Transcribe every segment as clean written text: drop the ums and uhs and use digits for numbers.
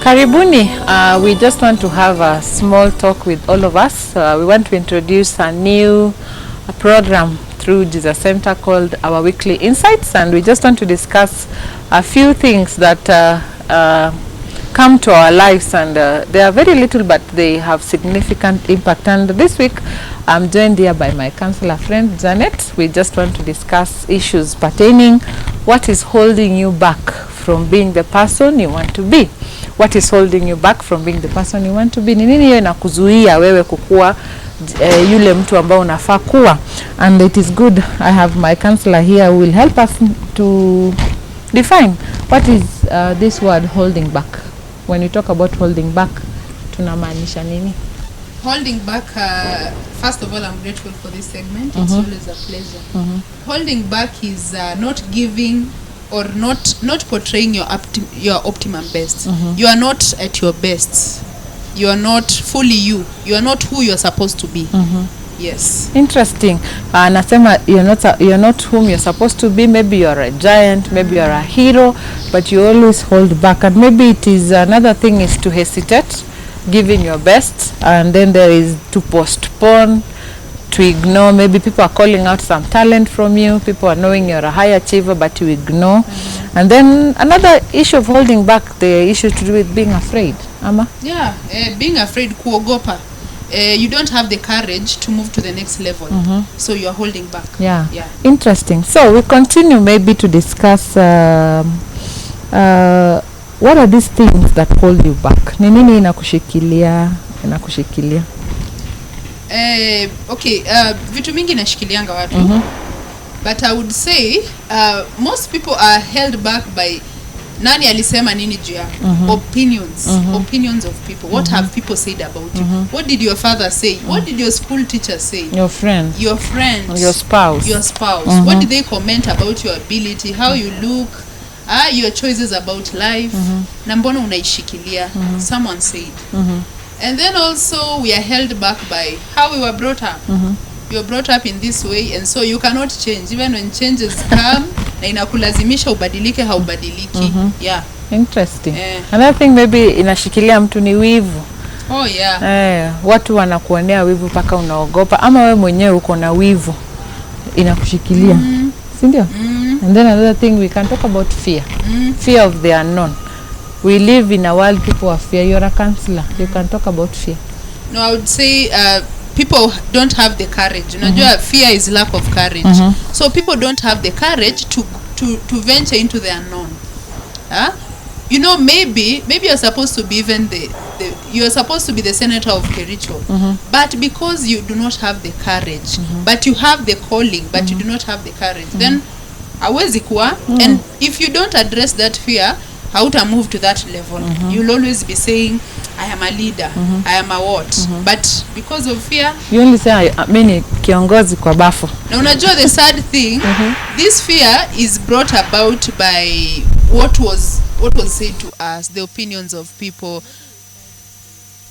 Karibuni. We just want to have a small talk with all of us. We want to introduce a new program through Jesus Center called Our Weekly Insights, and we just want to discuss a few things that come to our lives, and they are very little but they have significant impact. And this week I'm joined here by my counselor friend Janet. We just want to discuss issues pertaining what is holding you back from being the person you want to be. What is holding you back from being the person you want to be? Ni nini hiyo inakuzuia wewe kukua yule mtu ambao unafaa kuwa? And it is good I have my counselor here who will help us to define what is this word holding back. When we talk about holding back, tunamaanisha nini? Holding back, first of all, I'm grateful for this segment. It's always a pleasure. Holding back is not giving or not portraying your optimum best. You are not at your best. You are not fully you. You are not who you are supposed to be. Yes. Interesting. Nasema you're not whom you're supposed to be. Maybe you're a giant, maybe you're a hero, but you always hold back. And maybe it is another thing is to hesitate giving your best, and then there is to postpone, to ignore. Maybe people are calling out some talent from you, people are knowing you're a high achiever, but you ignore. And then another issue of holding back, the issue to do with being afraid. Ama? Yeah, being afraid, kuogopa. You don't have the courage to move to the next level, so you are holding back. Yeah. Interesting. So we continue maybe to discuss what are these things that hold you back? Ni nini inakushikilia? Okay, vitu mingi inashikilianga watu. But I would say most people are held back by nani alisema nini juu yako. Opinions of people. What have people said about you? What did your father say? What did your school teacher say? Your friends, your spouse. What did they comment about your ability, how you look, your choices about life? Na mbona unaishikilia? Someone said. And then also we are held back by how we were brought up. You were brought up in this way, and so you cannot change even when changes come. Na inakulazimisha ubadilike, haubadiliki. Yeah. Interesting. Another thing maybe inashikilia mtu ni wivu. Oh yeah. Watu wanakuonea wivu paka unaogopa, ama wewe mwenyewe uko na wivu inakushikilia. Si ndio? And then another thing we can talk about fear. Fear of the unknown. We live in a world people are fear. You're a counselor. You can talk about fear. No, I would say people don't have the courage. Unajua fear is lack of courage. So people don't have the courage to venture into the unknown. You know, maybe you're supposed to be even you're supposed to be the senator of Kericho. But because you do not have the courage, but you have the calling, but you do not have the courage, then hawezi kuwa. And if you don't address that fear, hauta move to that level. You'll always be saying, I am a leader, I am a what? But because of fear, you only say mimi kiongozi kwa bafu. Na unajua the sad thing, this fear is brought about by what was said to us, the opinions of people,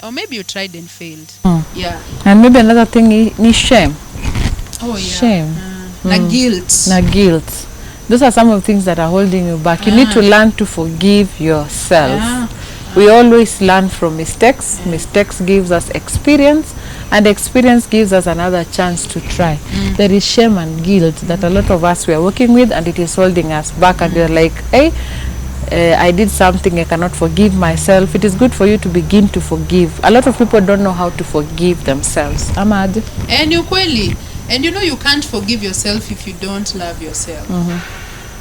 or maybe you tried and failed. Yeah. And maybe another thing is shame. Oh yeah. Shame. Na guilt. Those are some of the things that are holding you back. You need to learn to forgive yourself. We always learn from mistakes. Mistakes gives us experience, and experience gives us another chance to try. There is shame and guilt that a lot of us we are working with, and it is holding us back. And you're like, hey, I did something, I cannot forgive myself. It is good for you to begin to forgive. A lot of people don't know how to forgive themselves. Amad. And you know you can't forgive yourself if you don't love yourself.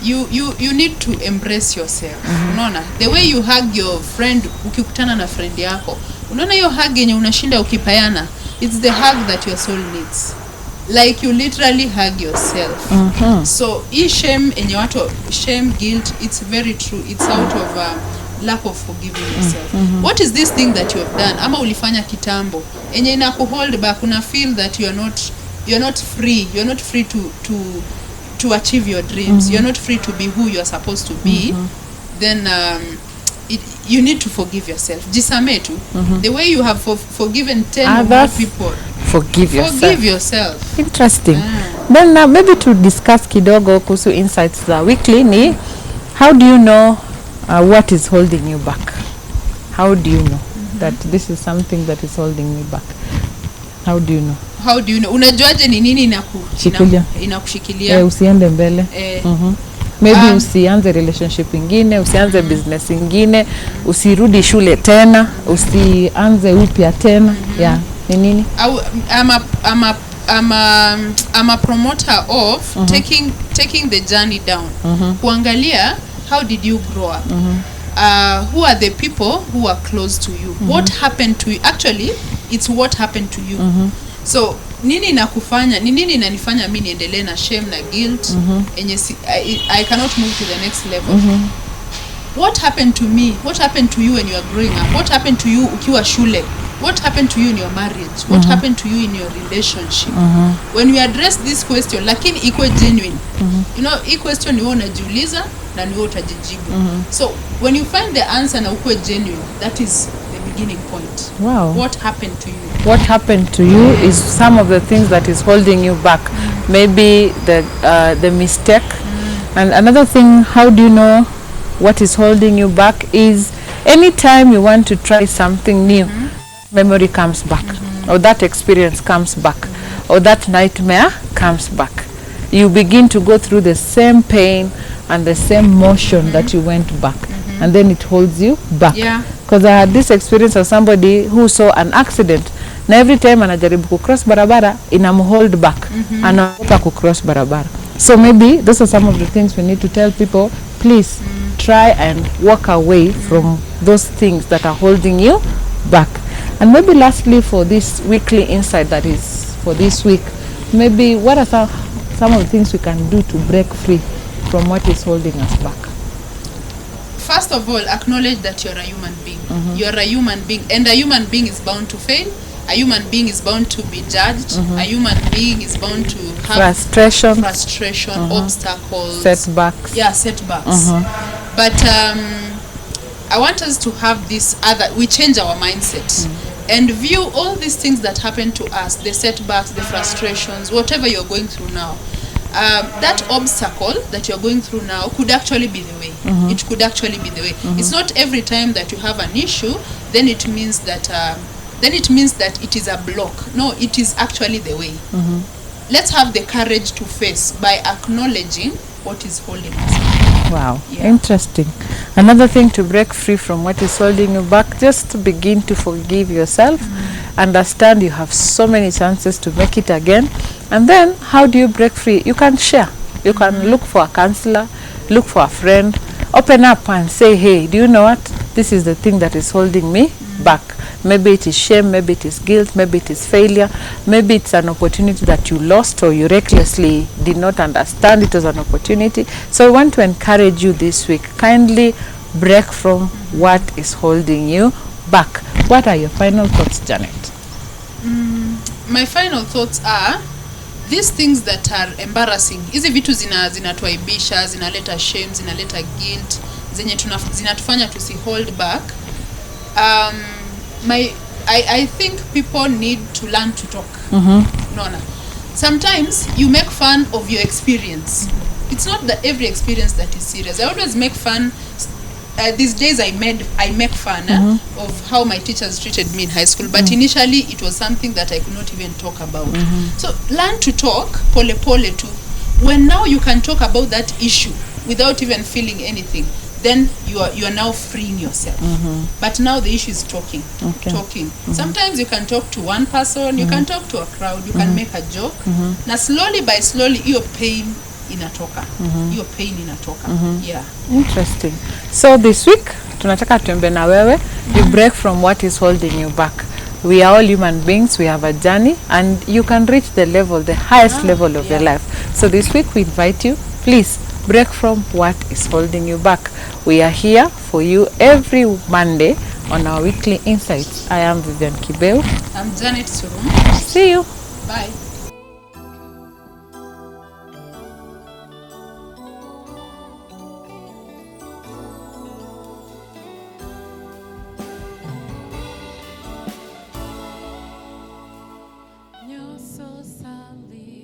You need to embrace yourself. Unaona, the way you hug your friend, ukikutana na friend yako, unaona hiyo hug yenye unashinda ukipayana, it's the hug that your soul needs. Like you literally hug yourself. So shame, guilt, it's very true. It's out of lack of forgiving yourself. What is this thing that you have done? Ama ulifanya kitambo enye inakuhold back, una feel that you're not free. You're not free to achieve your dreams. You're not free to be who you're supposed to be. Then you need to forgive yourself. Jisame tu. The way you have forgiven 10 more people, forgive yourself. Interesting. Then maybe to discuss kidogo kuhusu insights za weekly ni how do you know what is holding you back? how do you know that this is something that is holding me back? How do you know? How do you know? Unajuaje ni nini inakushikilia? Usiende mbele. Maybe usianze relationship ingine, usianze business ingine, usirudi shule tena, usianze upya tena. Yeah, ni nini? I'm a promoter of taking the journey down. Kuangalia, how did you grow up? Who are the people who are close to you? What happened to you? Actually, it's what happened to you. So nini inanifanya mimi niendelee na shame na guilt, I cannot move to the next level. What happened to me? What happened to you when you are growing up? What happened to you ukiwa shule? What happened to you in your marriage? What happened to you in your relationship? When we address this question, lakini iko genuine. You know, hii question ni wewe unajiuliza na ni wewe utajijibu. So when you find the answer na uko genuine, that is the beginning point. Wow. What happened to you? What happened to you is some of the things that is holding you back. Maybe the mistake. And another thing, how do you know what is holding you back is anytime you want to try something new, memory comes back, or that experience comes back, or that nightmare comes back. You begin to go through the same pain and the same motion that you went back, and then it holds you back. Because I had this experience of somebody who saw an accident, na every time anajaribu kucross barabara inamhold back, anaogopa kucross barabara. So maybe those are some of the things we need to tell people. Please try and walk away from those things that are holding you back. And maybe lastly, for this weekly insight that is for this week, maybe what are some of the things we can do to break free from what is holding us back? First of all, acknowledge that you're a human being. You're a human being, and a human being is bound to fail. A human being is bound to be judged. A human being is bound to have frustration, obstacles, setbacks. Yeah, setbacks. But I want us to have this we change our mindset and view all these things that happen to us, the setbacks, the frustrations, whatever you're going through now. That obstacle that you're going through now could actually be the way. It could actually be the way. It's not every time that you have an issue, then it means that it is a block. No, it is actually the way. Let's have the courage to face by acknowledging what is holding us back. Wow, interesting. Another thing to break free from what is holding you back, just begin to forgive yourself. Understand you have so many chances to make it again. And then how do you break free? You can share. You can look for a counselor, look for a friend, open up and say, hey, do you know what? This is the thing that is holding me back. Maybe it is shame, maybe it is guilt, maybe it is failure, maybe it's an opportunity that you lost or you recklessly did not understand it was an opportunity. So I want to encourage you this week, kindly break from what is holding you back. What are your final thoughts, Janet? My final thoughts are these things that are embarrassing. Hizi vitu zinatuaibisha, zinaleta shame, zinaleta guilt, zenye zinatufanya tusi hold back. I think people need to learn to talk. Nona. Sometimes you make fun of your experience. It's not that every experience that is serious. I always make fun. These days I make fun of how my teachers treated me in high school. But initially it was something that I could not even talk about. So learn to talk, pole too. When now you can talk about that issue without even feeling anything, then you are now freeing yourself. But now the issue is talking. Sometimes you can talk to one person, you can talk to a crowd, you can make a joke. Na slowly by slowly your pain inatoka. Your pain inatoka. Yeah. Interesting. So this week tunataka tuembe na wewe, you break from what is holding you back. We are all human beings, we have a journey, and you can reach the highest level of your life. So this week we invite you, please break from what is holding you back. We are here for you every Monday on our weekly insights. I am Vivian Kiplagat. I'm Janet Surum. See you. Bye. You're so sadly